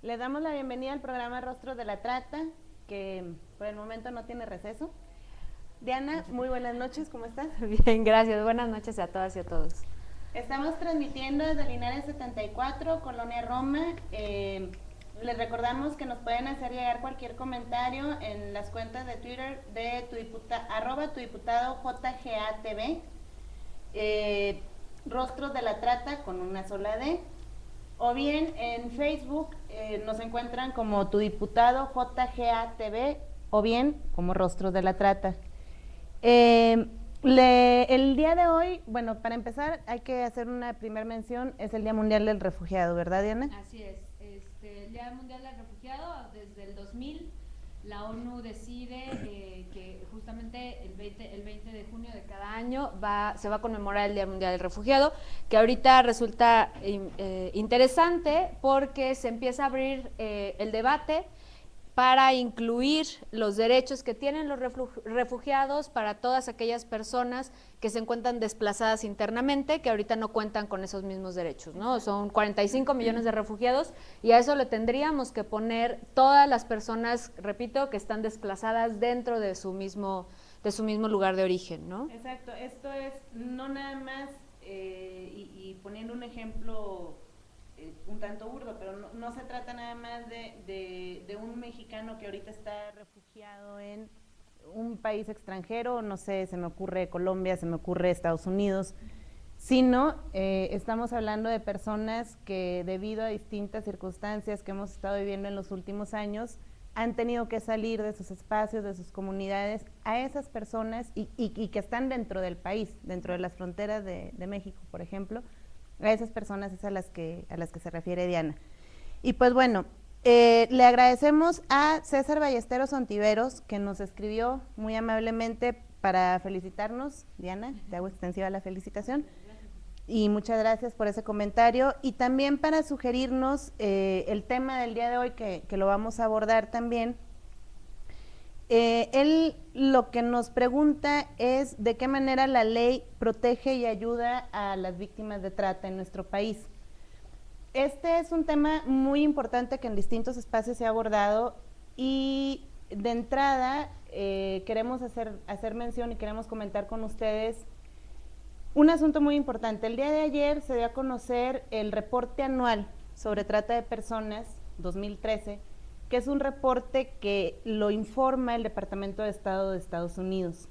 Les damos la bienvenida al programa Rostros de la Trata, que por el momento no tiene receso. Diana, muy buenas noches, ¿cómo estás? Bien, gracias. Buenas noches a todas y a todos. Estamos transmitiendo desde Linares 74, Colonia Roma. Les recordamos que nos pueden hacer llegar cualquier comentario en las cuentas de Twitter de @tu diputado JGATV, Rostros de la Trata con una sola D, o bien en Facebook nos encuentran como Tu Diputado JGATV o bien como Rostros de la Trata. El día de hoy, bueno, para empezar hay que hacer una primera mención, es el Día Mundial del Refugiado, ¿verdad, Diana? Así es, el Día Mundial del Refugiado, desde el 2000, la ONU decide que justamente el 20 de junio de cada año se va a conmemorar el Día Mundial del Refugiado, que ahorita resulta interesante porque se empieza a abrir el debate para incluir los derechos que tienen los refugiados para todas aquellas personas que se encuentran desplazadas internamente, que ahorita no cuentan con esos mismos derechos, ¿no? Son 45 millones de refugiados y a eso le tendríamos que poner todas las personas, repito, que están desplazadas dentro de su mismo lugar de origen, ¿no? Exacto, esto es no nada más, y poniendo un ejemplo un tanto burdo, pero no se trata nada más de un mexicano que ahorita está refugiado en un país extranjero, no sé, se me ocurre Colombia, se me ocurre Estados Unidos, sino estamos hablando de personas que debido a distintas circunstancias que hemos estado viviendo en los últimos años, han tenido que salir de sus espacios, de sus comunidades, a esas personas y que están dentro del país, dentro de las fronteras de México, por ejemplo. A esas personas es a las que se refiere Diana. Y pues bueno, le agradecemos a César Ballesteros Ontiveros, que nos escribió muy amablemente para felicitarnos. Diana, te hago extensiva la felicitación. Y muchas gracias por ese comentario. Y también para sugerirnos el tema del día de hoy, que lo vamos a abordar también. Él lo que nos pregunta es de qué manera la ley protege y ayuda a las víctimas de trata en nuestro país. Este es un tema muy importante que en distintos espacios se ha abordado y de entrada queremos hacer mención y queremos comentar con ustedes un asunto muy importante. El día de ayer se dio a conocer el reporte anual sobre trata de personas 2013, que es un reporte que lo informa el Departamento de Estado de Estados Unidos.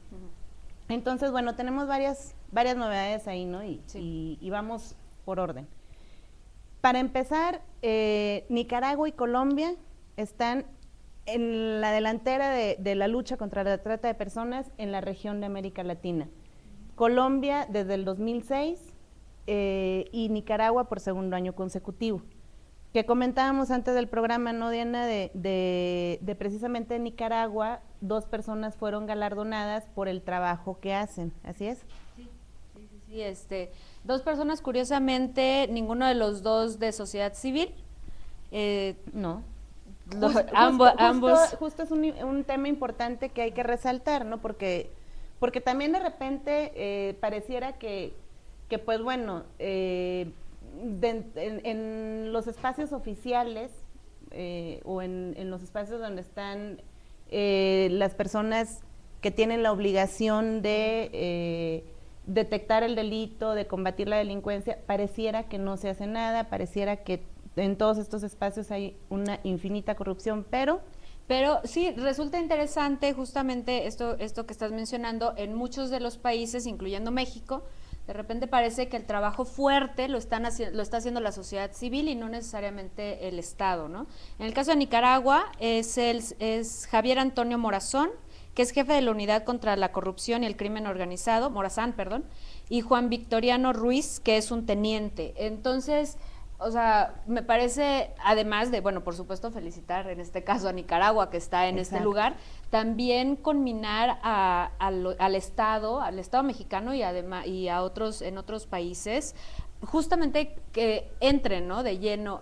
Entonces, bueno, tenemos varias novedades ahí, ¿no? Y vamos por orden. Para empezar, Nicaragua y Colombia están en la delantera de la lucha contra la trata de personas en la región de América Latina. Colombia desde el 2006 y Nicaragua por segundo año consecutivo. Que comentábamos antes del programa, ¿no, Diana? De precisamente en Nicaragua, 2 personas fueron galardonadas por el trabajo que hacen, ¿así es? Sí, 2 personas, curiosamente, ninguno de los 2 de sociedad civil. No. Ambos. Justo es un tema importante que hay que resaltar, ¿no? Porque también de repente pareciera que pues bueno, en los espacios oficiales o en los espacios donde están las personas que tienen la obligación de detectar el delito, de combatir la delincuencia, pareciera que no se hace nada, pareciera que en todos estos espacios hay una infinita corrupción, pero sí, resulta interesante justamente esto que estás mencionando. En muchos de los países, incluyendo México, de repente parece que el trabajo fuerte lo está haciendo la sociedad civil y no necesariamente el Estado, ¿no? En el caso de Nicaragua es Javier Antonio Morazán, que es jefe de la Unidad contra la Corrupción y el Crimen Organizado, y Juan Victoriano Ruiz, que es un teniente. Entonces, o sea, me parece, además de, bueno, por supuesto felicitar en este caso a Nicaragua que está en este lugar, también conminar al Estado mexicano y a otros en otros países, justamente que entren, ¿no? de lleno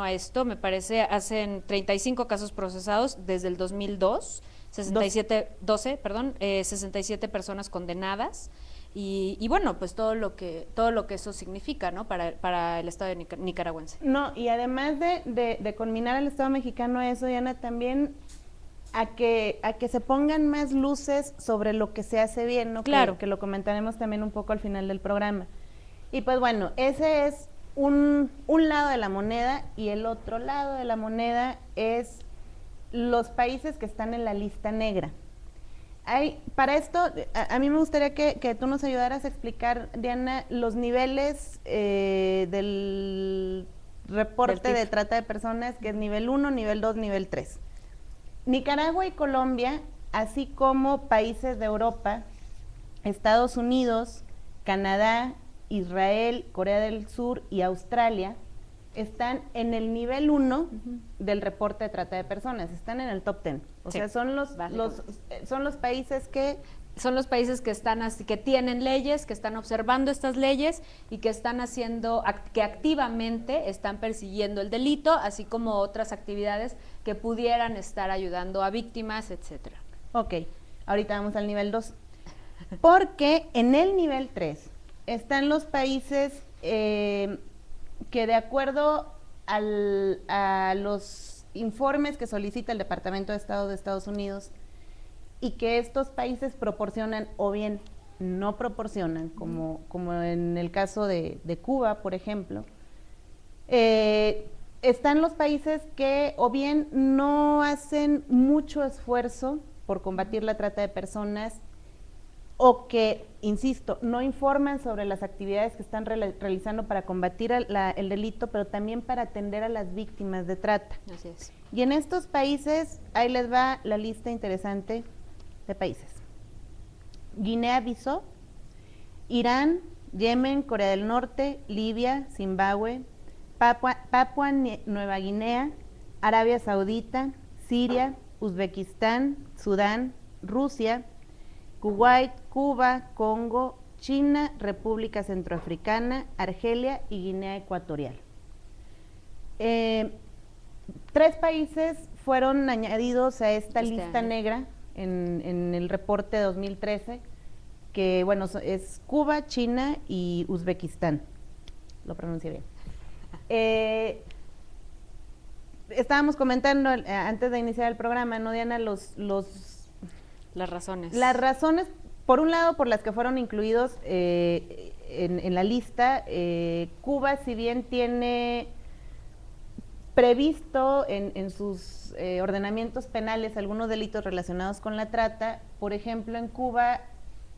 a esto. Me parece, hacen 35 casos procesados desde el 2002, 67 personas condenadas. y bueno, pues todo lo que eso significa, ¿no? Para el Estado de nicaragüense. No, y además de culminar al Estado mexicano eso, Diana, también a que se pongan más luces sobre lo que se hace bien, ¿no? Claro. Que lo comentaremos también un poco al final del programa. Y pues bueno, ese es un lado de la moneda, y el otro lado de la moneda es los países que están en la lista negra. Para esto, a mí me gustaría que tú nos ayudaras a explicar, Diana, los niveles del reporte de trata de personas, que es nivel 1, nivel 2, nivel 3. Nicaragua y Colombia, así como países de Europa, Estados Unidos, Canadá, Israel, Corea del Sur y Australia, están en el nivel 1 del reporte de trata de personas, están en el top 10. O sea, son los países que... Son los países que que tienen leyes, que están observando estas leyes y que están que activamente están persiguiendo el delito, así como otras actividades que pudieran estar ayudando a víctimas, etcétera. Ok, ahorita vamos al nivel 2. Porque en el nivel 3 están los países que, de acuerdo a los informes que solicita el Departamento de Estado de Estados Unidos, y que estos países proporcionan o bien no proporcionan, como en el caso de Cuba, por ejemplo, están los países que o bien no hacen mucho esfuerzo por combatir la trata de personas, o que, insisto, no informan sobre las actividades que están realizando para combatir el delito, pero también para atender a las víctimas de trata. Así es. Y en estos países, ahí les va la lista interesante de países: Guinea-Bissau, Irán, Yemen, Corea del Norte, Libia, Zimbabue, Papua Nueva Guinea, Arabia Saudita, Siria, Uzbekistán, Sudán, Rusia, Kuwait, Cuba, Congo, China, República Centroafricana, Argelia y Guinea Ecuatorial. 3 países fueron añadidos a esta lista negra en el reporte de 2013, que bueno, es Cuba, China y Uzbekistán. Lo pronuncié bien. Estábamos comentando antes de iniciar el programa, ¿no, Diana? Las razones. Las razones, por un lado, por las que fueron incluidos en la lista. Cuba, si bien tiene previsto en sus ordenamientos penales algunos delitos relacionados con la trata, por ejemplo, en Cuba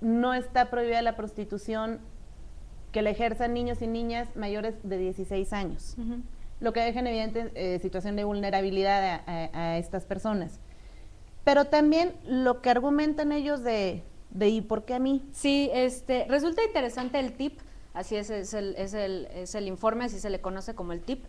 no está prohibida la prostitución que la ejerzan niños y niñas mayores de 16 años, lo que deja en evidente situación de vulnerabilidad a estas personas. Pero también lo que argumentan ellos de ¿y por qué a mí? Sí, resulta interesante el tip, así es el informe, así se le conoce como el tip.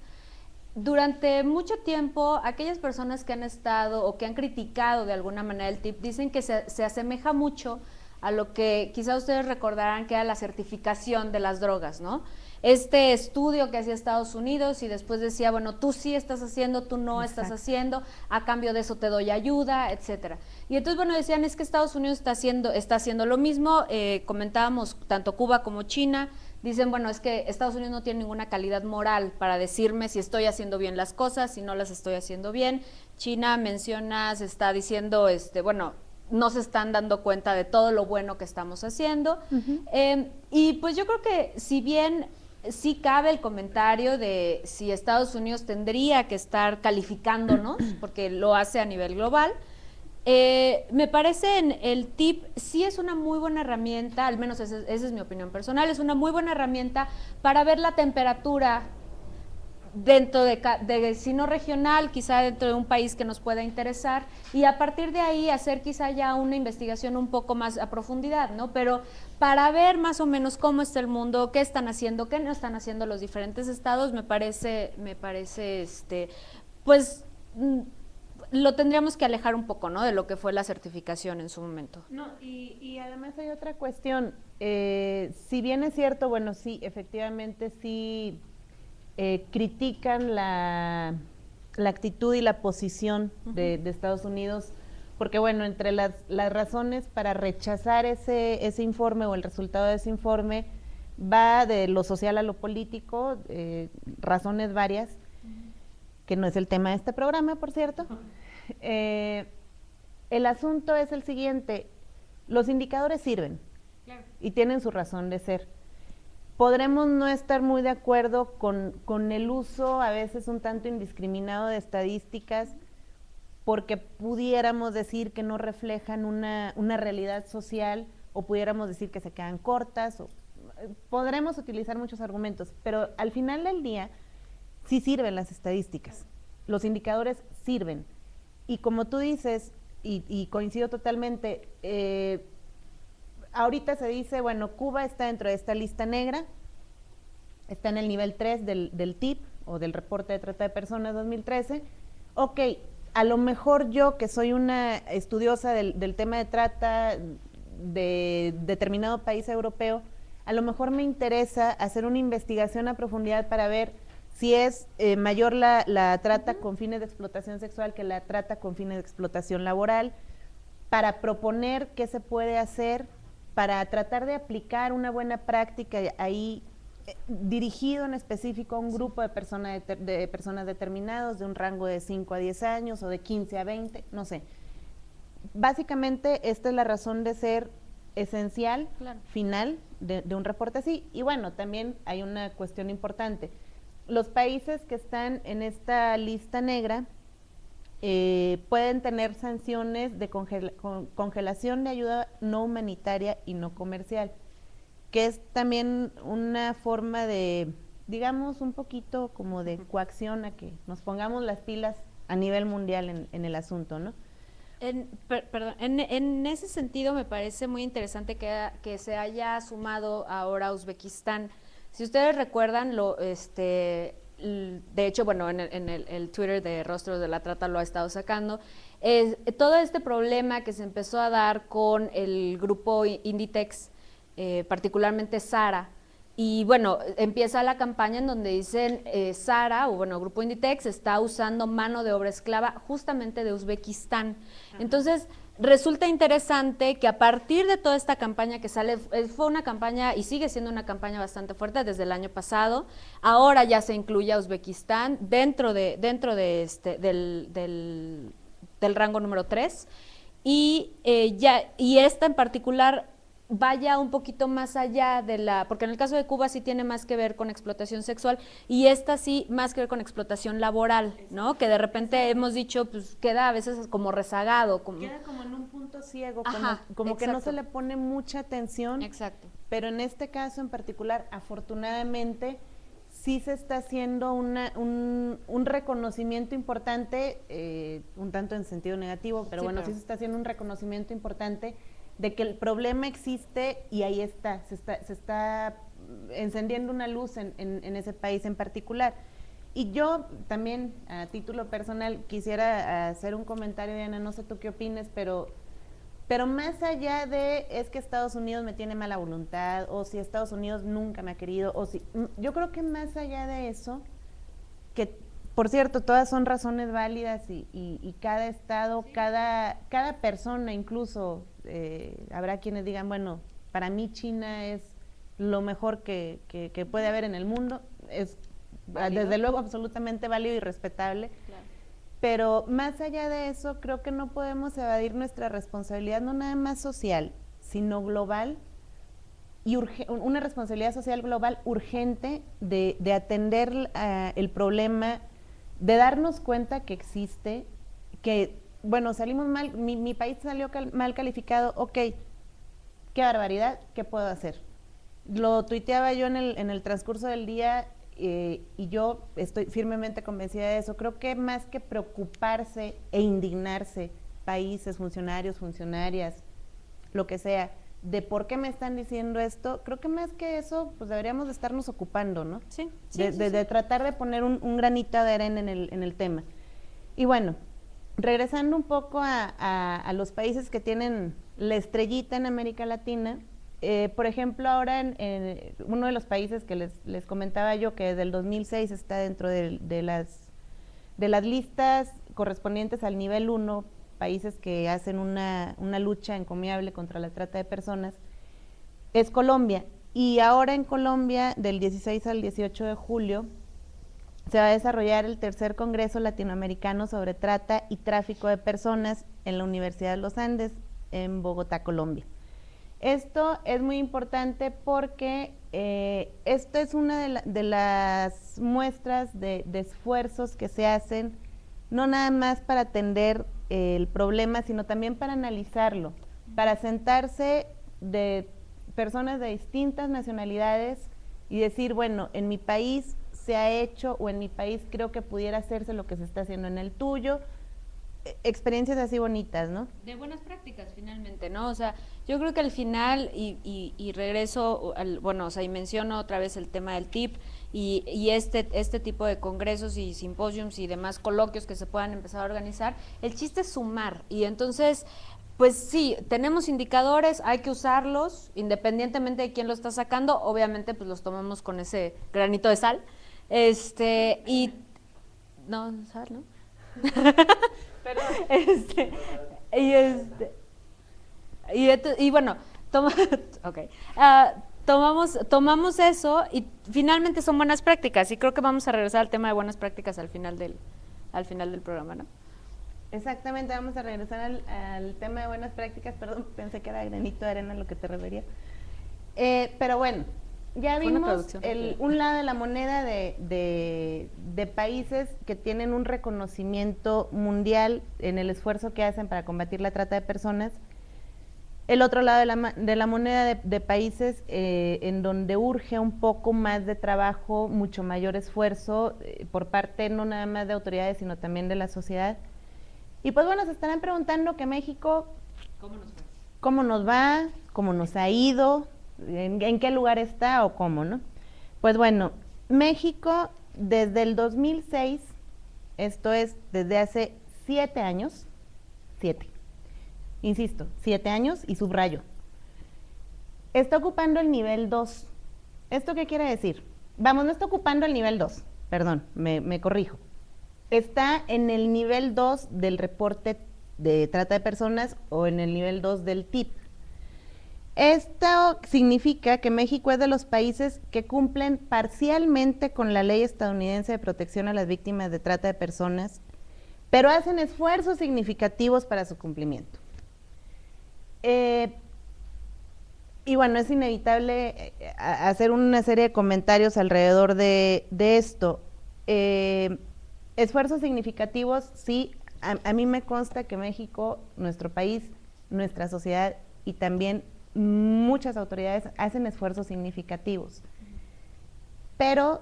Durante mucho tiempo, aquellas personas que han estado o que han criticado de alguna manera el tip dicen que se asemeja mucho a lo que quizá ustedes recordarán que era la certificación de las drogas, ¿no? Este estudio que hacía Estados Unidos y después decía, bueno, tú sí estás haciendo, tú no estás haciendo, a cambio de eso te doy ayuda, etcétera. Y entonces, bueno, decían, es que Estados Unidos está haciendo lo mismo, comentábamos tanto Cuba como China. Dicen, bueno, es que Estados Unidos no tiene ninguna calidad moral para decirme si estoy haciendo bien las cosas, si no las estoy haciendo bien. China, mencionas, está diciendo, bueno, no se están dando cuenta de todo lo bueno que estamos haciendo. Y pues yo creo que si bien sí cabe el comentario de si Estados Unidos tendría que estar calificándonos, porque lo hace a nivel global, me parece en el tip sí es una muy buena herramienta, al menos esa es mi opinión personal, es una muy buena herramienta para ver la temperatura dentro de si no regional, quizá dentro de un país que nos pueda interesar, y a partir de ahí hacer quizá ya una investigación un poco más a profundidad, ¿no? Pero para ver más o menos cómo está el mundo, qué están haciendo, qué no están haciendo los diferentes estados, me parece pues lo tendríamos que alejar un poco, ¿no? De lo que fue la certificación en su momento. No, y además hay otra cuestión. Si bien es cierto, bueno, sí, efectivamente sí critican la actitud y la posición de Estados Unidos porque bueno, entre las razones para rechazar ese informe o el resultado de ese informe va de lo social a lo político, razones varias, que no es el tema de este programa, por cierto. El asunto es el siguiente, los indicadores sirven, claro, y tienen su razón de ser. Podremos no estar muy de acuerdo con el uso a veces un tanto indiscriminado de estadísticas, porque pudiéramos decir que no reflejan una realidad social, o pudiéramos decir que se quedan cortas, o podremos utilizar muchos argumentos, pero al final del día sí sirven las estadísticas, los indicadores sirven, y como tú dices, y coincido totalmente, ahorita se dice, bueno, Cuba está dentro de esta lista negra, está en el nivel 3 del TIP, o del Reporte de Trata de Personas 2013, ok, a lo mejor yo, que soy una estudiosa del tema de trata de determinado país europeo, a lo mejor me interesa hacer una investigación a profundidad para ver si es mayor la trata con fines de explotación sexual que la trata con fines de explotación laboral, para proponer qué se puede hacer, para tratar de aplicar una buena práctica ahí, dirigido en específico a un grupo de personas determinados, de un rango de 5 a 10 años, o de 15 a 20, no sé. Básicamente, esta es la razón de ser esencial, claro, final de un reporte así. Y bueno, también hay una cuestión importante. Los países que están en esta lista negra pueden tener sanciones de congelación de ayuda no humanitaria y no comercial, que es también una forma de, digamos, un poquito como de coacción a que nos pongamos las pilas a nivel mundial en el asunto, ¿no? En ese sentido me parece muy interesante que se haya sumado ahora Uzbekistán. Si ustedes recuerdan, de hecho, bueno, en el Twitter de Rostros de la Trata lo ha estado sacando, todo este problema que se empezó a dar con el grupo Inditex, particularmente Zara, y bueno, empieza la campaña en donde dicen Zara, o bueno, el grupo Inditex está usando mano de obra esclava justamente de Uzbekistán. Ajá. Entonces, resulta interesante que a partir de toda esta campaña que sale, fue una campaña y sigue siendo una campaña bastante fuerte desde el año pasado, ahora ya se incluye a Uzbekistán dentro del rango número 3, y esta en particular vaya un poquito más allá porque en el caso de Cuba sí tiene más que ver con explotación sexual, y esta sí más que ver con explotación laboral, ¿no? Que de repente hemos dicho, pues queda a veces como rezagado. Queda como en un punto ciego, como que no se le pone mucha atención. Exacto. Pero en este caso en particular, afortunadamente, sí se está haciendo un reconocimiento importante, un tanto en sentido negativo, pero sí, bueno, sí se está haciendo un reconocimiento importante de que el problema existe, y ahí está, se está encendiendo una luz en ese país en particular. Y yo también, a título personal, quisiera hacer un comentario, Diana, no sé tú qué opines, pero más allá de es que Estados Unidos me tiene mala voluntad, o si Estados Unidos nunca me ha querido, yo creo que más allá de eso, que por cierto, todas son razones válidas, y cada estado, cada persona incluso, habrá quienes digan, bueno, para mí China es lo mejor que puede haber en el mundo, es ¿válido? Desde luego absolutamente válido y respetable, claro. Pero más allá de eso, creo que no podemos evadir nuestra responsabilidad, no nada más social, sino global, y una responsabilidad social global urgente de atender el problema, de darnos cuenta que existe, que, bueno, salimos mal, mi país salió mal calificado, ok, qué barbaridad, ¿qué puedo hacer? Lo tuiteaba yo en el transcurso del día, y yo estoy firmemente convencida de eso. Creo que más que preocuparse e indignarse, países, funcionarios, funcionarias, lo que sea, de por qué me están diciendo esto, creo que más que eso, pues deberíamos de estarnos ocupando, ¿no? Sí. De tratar de poner un granito de arena en el tema. Y bueno, regresando un poco a los países que tienen la estrellita en América Latina, por ejemplo, ahora en uno de los países que les comentaba yo, que desde el 2006 está dentro de las listas correspondientes al nivel 1 países que hacen una lucha encomiable contra la trata de personas, es Colombia. Y ahora en Colombia, del 16 al 18 de julio, se va a desarrollar el tercer Congreso Latinoamericano sobre Trata y Tráfico de Personas en la Universidad de los Andes, en Bogotá, Colombia. Esto es muy importante porque esta es una de las muestras de esfuerzos que se hacen, no nada más para atender el problema, sino también para analizarlo, para sentarse de personas de distintas nacionalidades y decir, bueno, en mi país se ha hecho, o en mi país creo que pudiera hacerse lo que se está haciendo en el tuyo, experiencias así bonitas, ¿no? De buenas prácticas, finalmente, ¿no? O sea, yo creo que al final, y regreso, bueno, o sea, y menciono otra vez el tema del TIP, y este tipo de congresos y simposiums y demás coloquios que se puedan empezar a organizar, el chiste es sumar, y entonces, pues sí, tenemos indicadores, hay que usarlos, independientemente de quién lo está sacando, obviamente pues los tomamos con ese granito de sal, y no, sal, ¿no? Perdón. Y bueno, okay. Tomamos eso y finalmente son buenas prácticas, y creo que vamos a regresar al tema de buenas prácticas al final del programa, ¿no? Exactamente, vamos a regresar al tema de buenas prácticas. Perdón, pensé que era granito de arena a lo que te refería. Pero bueno, ya vimos un lado de la moneda de países que tienen un reconocimiento mundial en el esfuerzo que hacen para combatir la trata de personas. El otro lado de la moneda de países en donde urge un poco más de trabajo, mucho mayor esfuerzo por parte no nada más de autoridades, sino también de la sociedad. Y pues bueno, se estarán preguntando que México, ¿cómo nos va? ¿Cómo nos ha ido? ¿En qué lugar está o cómo, no? Pues bueno, México desde el 2006, esto es desde hace 7 años, 7 años y subrayo, está ocupando el nivel 2. ¿Esto qué quiere decir? Vamos, no está ocupando el nivel 2, perdón, me corrijo. Está en el nivel 2 del reporte de trata de personas o en el nivel 2 del TIP. Esto significa que México es de los países que cumplen parcialmente con la ley estadounidense de protección a las víctimas de trata de personas, pero hacen esfuerzos significativos para su cumplimiento. Y bueno, es inevitable hacer una serie de comentarios alrededor de esto. Esfuerzos significativos, sí, a mí me consta que México, nuestro país, nuestra sociedad y también muchas autoridades hacen esfuerzos significativos, pero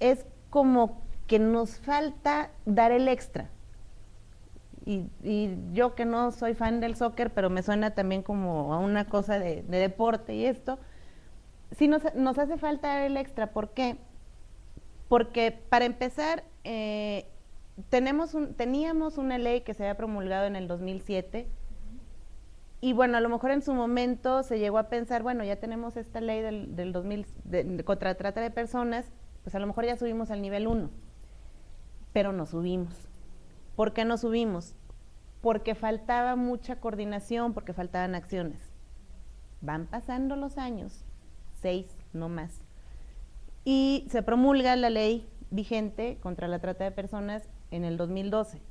es como que nos falta dar el extra. Y yo que no soy fan del soccer, pero me suena también como a una cosa de deporte y esto, sí nos hace falta dar el extra. ¿Por qué? Porque para empezar, teníamos una ley que se había promulgado en el 2007, y bueno, a lo mejor en su momento se llegó a pensar, bueno, ya tenemos esta ley del 2000 contra la trata de personas, pues a lo mejor ya subimos al nivel 1, pero no subimos. ¿Por qué no subimos? Porque faltaba mucha coordinación, porque faltaban acciones. Van pasando los años, 6 no más, y se promulga la ley vigente contra la trata de personas en el 2012.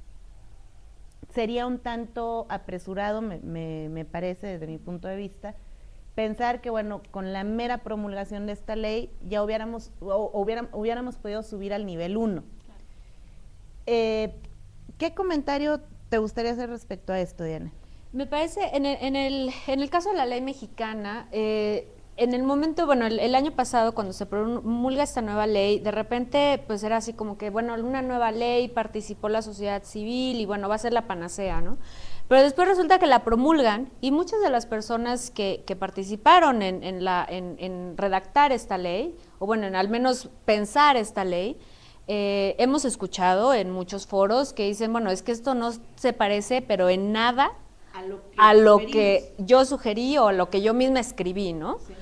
Sería un tanto apresurado, me parece, desde mi punto de vista, pensar que, bueno, con la mera promulgación de esta ley ya hubiéramos podido subir al nivel 1. ¿Qué comentario te gustaría hacer respecto a esto, Diana? Me parece, en el caso de la ley mexicana, en el momento, bueno, el año pasado cuando se promulga esta nueva ley, de repente pues era así como que, bueno, una nueva ley, participó la sociedad civil y bueno, va a ser la panacea, ¿no? Pero después resulta que la promulgan y muchas de las personas que participaron en redactar esta ley, o bueno, en al menos pensar esta ley, hemos escuchado en muchos foros que dicen, bueno, es que esto no se parece, pero en nada a lo que yo sugerí o a lo que yo misma escribí, ¿no? Sí.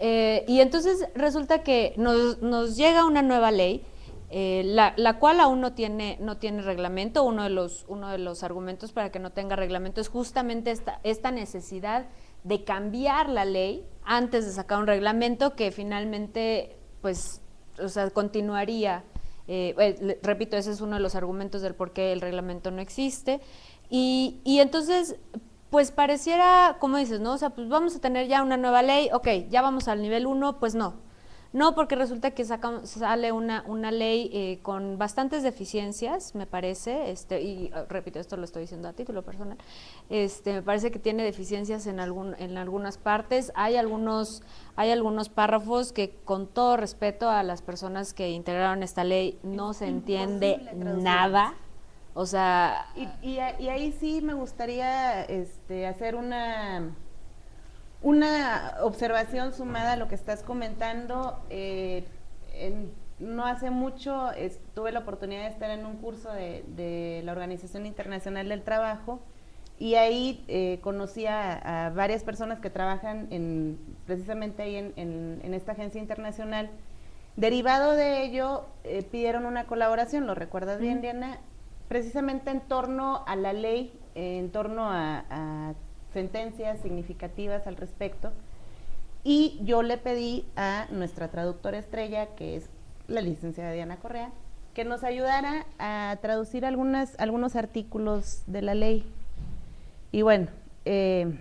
Y entonces resulta que nos llega una nueva ley la cual aún no tiene reglamento. Uno de los argumentos para que no tenga reglamento es justamente esta necesidad de cambiar la ley antes de sacar un reglamento que finalmente, pues, o sea, continuaría. Repito, ese es uno de los argumentos del por qué el reglamento no existe. Y entonces, pues pareciera, como dices, ¿no? O sea, pues vamos a tener ya una nueva ley, ok, ya vamos al nivel 1, pues no. No, porque resulta que sale una ley con bastantes deficiencias, me parece, y repito, esto lo estoy diciendo a título personal, me parece que tiene deficiencias en algunas partes. Hay algunos párrafos que, con todo respeto a las personas que integraron esta ley, no se entiende nada. O sea... Y ahí sí me gustaría hacer una observación sumada a lo que estás comentando. No hace mucho tuve la oportunidad de estar en un curso de la Organización Internacional del Trabajo, y ahí conocí a varias personas que trabajan precisamente ahí en esta agencia internacional. Derivado de ello, pidieron una colaboración, ¿lo recuerdas bien, Diana? Precisamente en torno a la ley, en torno a sentencias significativas al respecto, y yo le pedí a nuestra traductora estrella, que es la licenciada Diana Correa, que nos ayudara a traducir algunos artículos de la ley. Y bueno, fue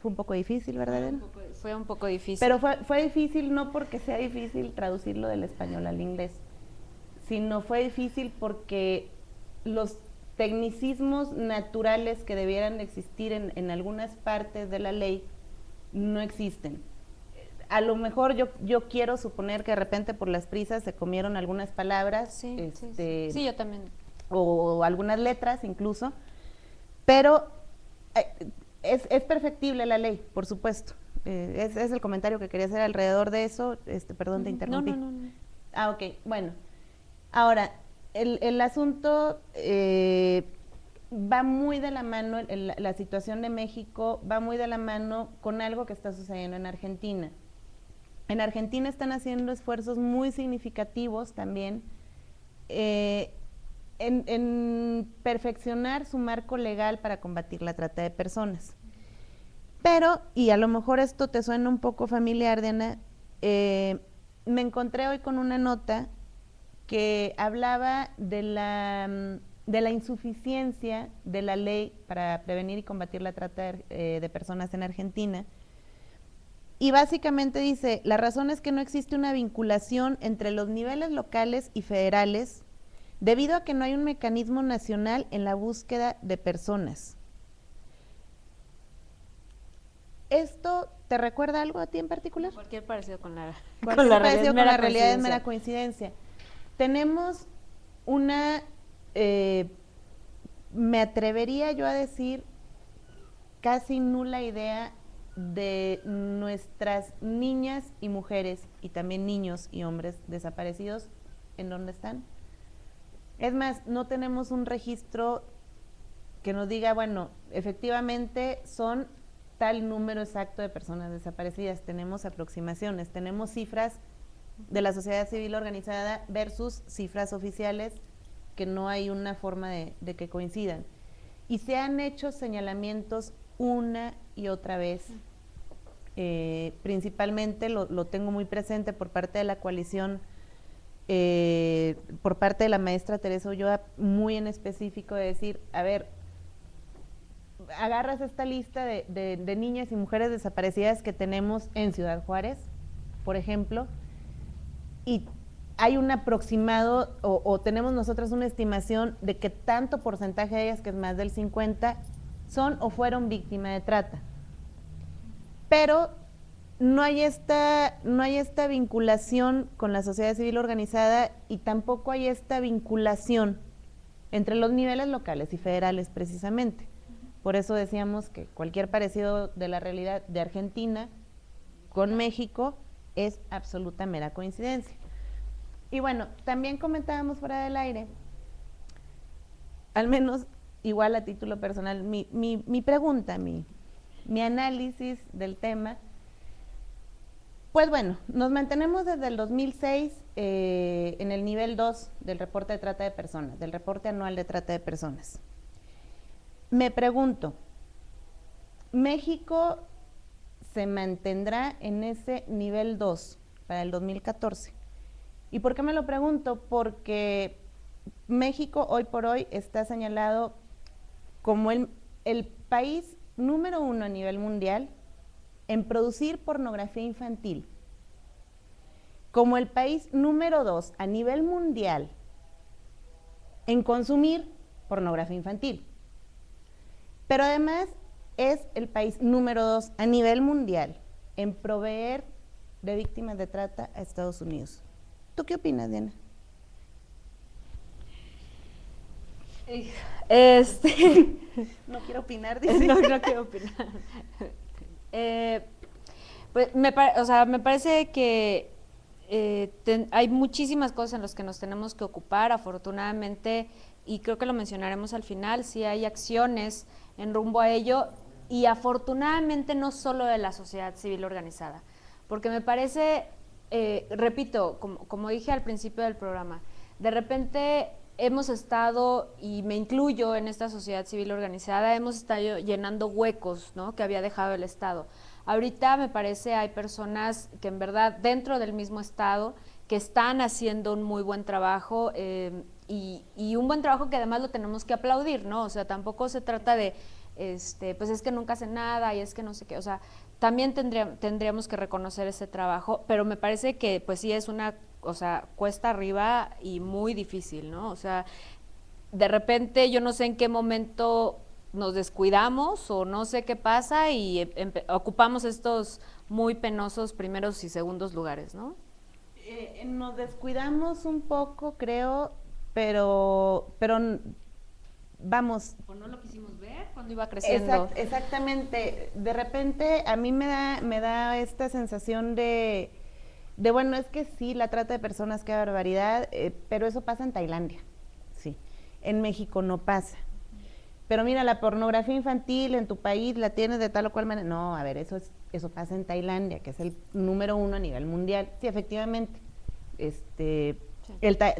un poco difícil, ¿verdad? Fue un poco difícil. Pero fue difícil no porque sea difícil traducirlo del español al inglés, sino fue difícil porque los tecnicismos naturales que debieran de existir en algunas partes de la ley no existen. A lo mejor yo quiero suponer que de repente por las prisas se comieron algunas palabras, sí, yo también, o algunas letras incluso, pero es perfectible la ley, por supuesto. Es el comentario que quería hacer alrededor de eso. Perdón, te interrumpí. No. Ah, ok, bueno. Ahora, el asunto va muy de la mano, la situación de México va muy de la mano con algo que está sucediendo en Argentina. En Argentina están haciendo esfuerzos muy significativos también en perfeccionar su marco legal para combatir la trata de personas. Pero, y a lo mejor esto te suena un poco familiar, Diana, me encontré hoy con una nota que hablaba de la insuficiencia de la ley para prevenir y combatir la trata de personas en Argentina. Y básicamente dice, la razón es que no existe una vinculación entre los niveles locales y federales debido a que no hay un mecanismo nacional en la búsqueda de personas. ¿Esto te recuerda algo a ti en particular? Cualquier parecido con la realidad es mera coincidencia. Tenemos una, me atrevería yo a decir, casi nula idea de nuestras niñas y mujeres, y también niños y hombres desaparecidos, ¿en dónde están? Es más, no tenemos un registro que nos diga, bueno, efectivamente son tal número exacto de personas desaparecidas. Tenemos aproximaciones, tenemos cifras de la sociedad civil organizada versus cifras oficiales que no hay una forma de que coincidan. Y se han hecho señalamientos una y otra vez. Principalmente lo tengo muy presente por parte de la coalición, por parte de la maestra Teresa Ulloa, muy en específico, de decir, a ver, agarras esta lista de niñas y mujeres desaparecidas que tenemos en Ciudad Juárez, por ejemplo, y hay un aproximado, o tenemos nosotras una estimación de que tanto porcentaje de ellas, que es más del 50%, son o fueron víctimas de trata. Pero no hay esta vinculación con la sociedad civil organizada, y tampoco hay esta vinculación entre los niveles locales y federales, precisamente. Por eso decíamos que cualquier parecido de la realidad de Argentina con México es absoluta mera coincidencia. Y bueno, también comentábamos fuera del aire, al menos igual a título personal, mi pregunta, mi análisis del tema Pues bueno, nos mantenemos desde el 2006 en el nivel 2 del reporte de trata de personas, del reporte anual de trata de personas. Me pregunto, ¿México se mantendrá en ese nivel 2 para el 2014? ¿Y por qué me lo pregunto? Porque México hoy por hoy está señalado como el país número 1 a nivel mundial en producir pornografía infantil, como el país número 2 a nivel mundial en consumir pornografía infantil. Pero además es el país número 2 a nivel mundial en proveer de víctimas de trata a Estados Unidos. ¿Tú qué opinas, Diana? No quiero opinar, dice. No quiero opinar. Pues me parece que hay muchísimas cosas en las que nos tenemos que ocupar, afortunadamente, y creo que lo mencionaremos al final, sí hay acciones en rumbo a ello, y afortunadamente no solo de la sociedad civil organizada, porque me parece, repito, como dije al principio del programa, de repente hemos estado, y me incluyo en esta sociedad civil organizada, hemos estado llenando huecos, ¿no?, que había dejado el Estado. Ahorita me parece hay personas que en verdad dentro del mismo Estado que están haciendo un muy buen trabajo y un buen trabajo que además lo tenemos que aplaudir, ¿no? O sea, tampoco se trata de, pues es que nunca hacen nada y es que no sé qué, o sea, también tendríamos que reconocer ese trabajo, pero me parece que pues sí es una, o sea, cuesta arriba y muy difícil, ¿no? O sea, de repente yo no sé en qué momento nos descuidamos o no sé qué pasa y ocupamos estos muy penosos primeros y segundos lugares, ¿no? Nos descuidamos un poco, creo, pero vamos. O no lo quisimos ver cuando iba creciendo. Exactamente. De repente a mí me da esta sensación de bueno, es que sí, la trata de personas, qué barbaridad, pero eso pasa en Tailandia, sí. En México no pasa. Pero mira, la pornografía infantil en tu país la tienes de tal o cual manera. No, a ver, eso pasa en Tailandia, que es el número 1 a nivel mundial. Sí, efectivamente. Sí.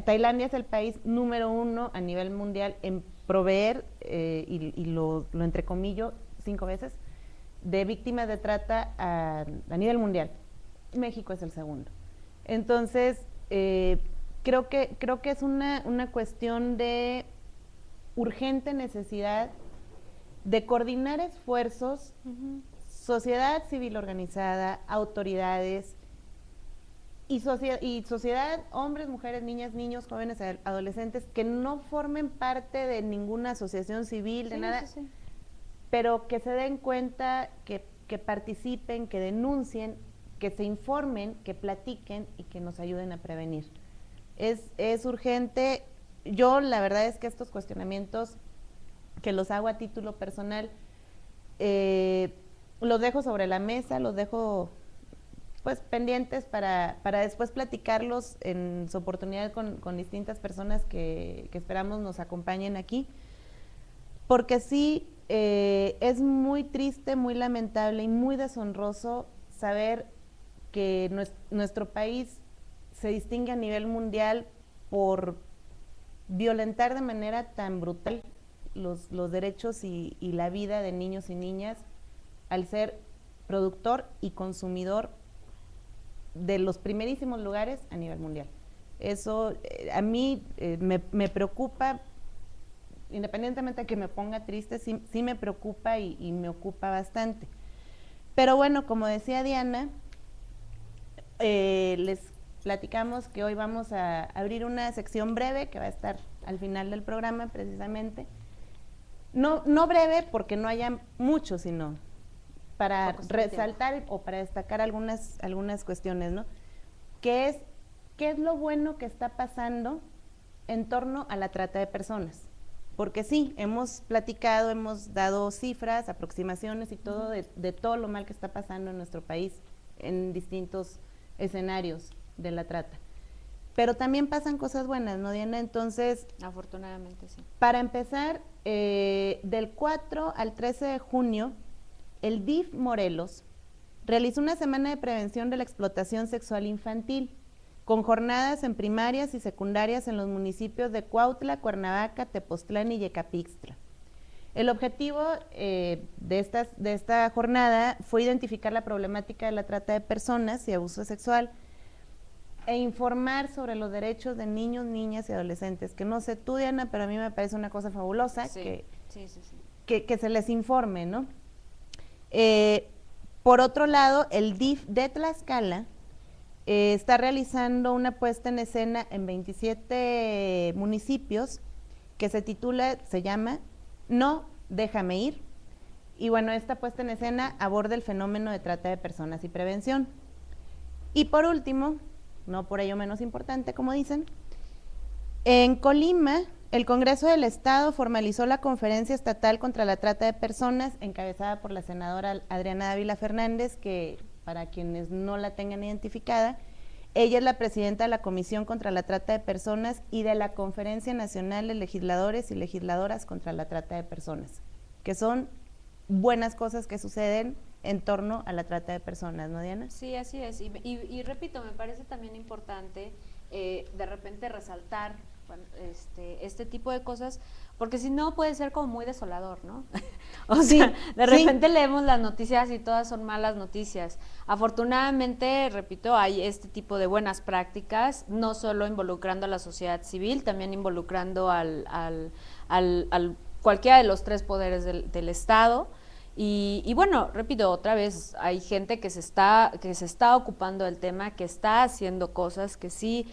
Tailandia es el país número 1 a nivel mundial en proveer, y lo entrecomillo 5 veces, de víctimas de trata a nivel mundial. México es el segundo. Entonces, creo que es una cuestión de urgente necesidad de coordinar esfuerzos, sociedad civil organizada, autoridades y sociedad, hombres, mujeres, niñas, niños, jóvenes, adolescentes, que no formen parte de ninguna asociación civil, de nada, sí. Pero que se den cuenta, que participen, que denuncien, que se informen, que platiquen y que nos ayuden a prevenir. Es urgente. Yo la verdad es que estos cuestionamientos, que los hago a título personal, los dejo sobre la mesa, los dejo pues pendientes para después platicarlos en su oportunidad con distintas personas que esperamos nos acompañen aquí, porque sí, es muy triste, muy lamentable y muy deshonroso saber que nuestro país se distingue a nivel mundial por violentar de manera tan brutal los derechos y la vida de niños y niñas al ser productor y consumidor de los primerísimos lugares a nivel mundial. Eso a mí me preocupa, independientemente de que me ponga triste, sí me preocupa y me ocupa bastante. Pero bueno, como decía Diana, les platicamos que hoy vamos a abrir una sección breve que va a estar al final del programa precisamente. No breve porque no haya mucho, sino para resaltar o para destacar algunas cuestiones, ¿no? ¿Qué es lo bueno que está pasando en torno a la trata de personas? Porque sí, hemos platicado, hemos dado cifras, aproximaciones y todo de todo lo mal que está pasando en nuestro país en distintos escenarios de la trata. Pero también pasan cosas buenas, ¿no, Diana? Entonces, afortunadamente sí. Para empezar, del 4 al 13 de junio, el DIF Morelos realizó una semana de prevención de la explotación sexual infantil, con jornadas en primarias y secundarias en los municipios de Cuautla, Cuernavaca, Tepoztlán y Yecapixtla. El objetivo de esta jornada fue identificar la problemática de la trata de personas y abuso sexual e informar sobre los derechos de niños, niñas y adolescentes, que no sé tú, Diana, pero a mí me parece una cosa fabulosa que se les informe, ¿no? Por otro lado, el DIF de Tlaxcala está realizando una puesta en escena en 27 municipios que se llama No, déjame ir. Y bueno, esta puesta en escena aborda el fenómeno de trata de personas y prevención. Y por último, no por ello menos importante, como dicen, en Colima, el Congreso del Estado formalizó la Conferencia Estatal contra la Trata de Personas, encabezada por la senadora Adriana Dávila Fernández, que para quienes no la tengan identificada, ella es la presidenta de la Comisión contra la Trata de Personas y de la Conferencia Nacional de Legisladores y Legisladoras contra la Trata de Personas, que son buenas cosas que suceden en torno a la trata de personas, ¿no, Diana? Sí, así es. Y repito, me parece también importante de repente resaltar este tipo de cosas, porque si no puede ser como muy desolador, ¿no? O sea, de repente leemos las noticias y todas son malas noticias. Afortunadamente, repito, hay este tipo de buenas prácticas, no solo involucrando a la sociedad civil, también involucrando al cualquiera de los tres poderes del Estado. Y bueno, repito, otra vez, hay gente que se está ocupando del tema, que está haciendo cosas que sí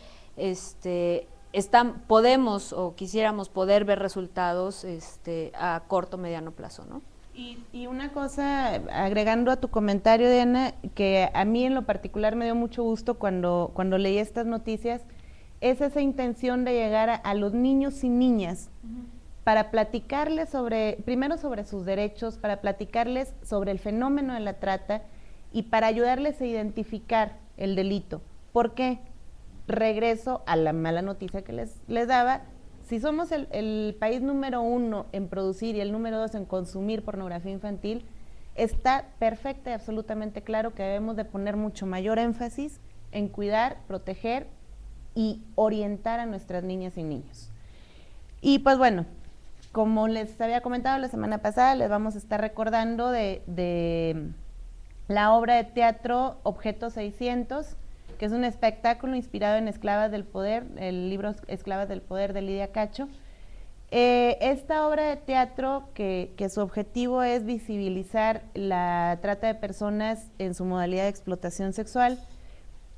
podemos o quisiéramos poder ver resultados a corto, mediano plazo, ¿no? Y una cosa, agregando a tu comentario, Diana, que a mí en lo particular me dio mucho gusto cuando leí estas noticias, es esa intención de llegar a los niños y niñas, para platicarles primero sobre sus derechos, para platicarles sobre el fenómeno de la trata y para ayudarles a identificar el delito. ¿Por qué? Regreso a la mala noticia que les daba. Si somos el país número 1 en producir y el número 2 en consumir pornografía infantil, está perfecto y absolutamente claro que debemos de poner mucho mayor énfasis en cuidar, proteger y orientar a nuestras niñas y niños. Y pues bueno, como les había comentado la semana pasada, les vamos a estar recordando de la obra de teatro Objeto 600, que es un espectáculo inspirado en Esclavas del Poder, el libro Esclavas del Poder de Lidia Cacho. Esta obra de teatro, que su objetivo es visibilizar la trata de personas en su modalidad de explotación sexual,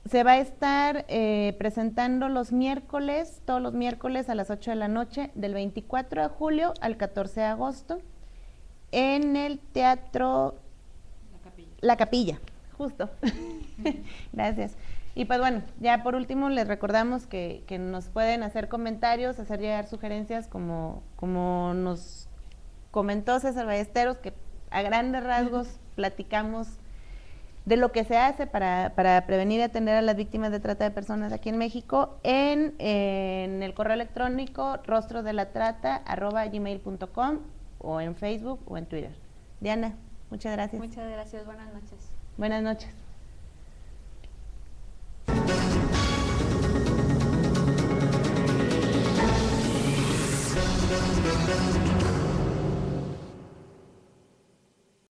se va a estar presentando todos los miércoles a las 8 de la noche, del 24 de julio al 14 de agosto, en el Teatro La Capilla, justo. Gracias. Y pues bueno, ya por último les recordamos que nos pueden hacer comentarios, hacer llegar sugerencias, como nos comentó César Ballesteros, que a grandes rasgos platicamos de lo que se hace para prevenir y atender a las víctimas de trata de personas aquí en México en el correo electrónico rostrosdelatrata@gmail.com o en Facebook o en Twitter. Diana, muchas gracias. Muchas gracias, buenas noches. Buenas noches.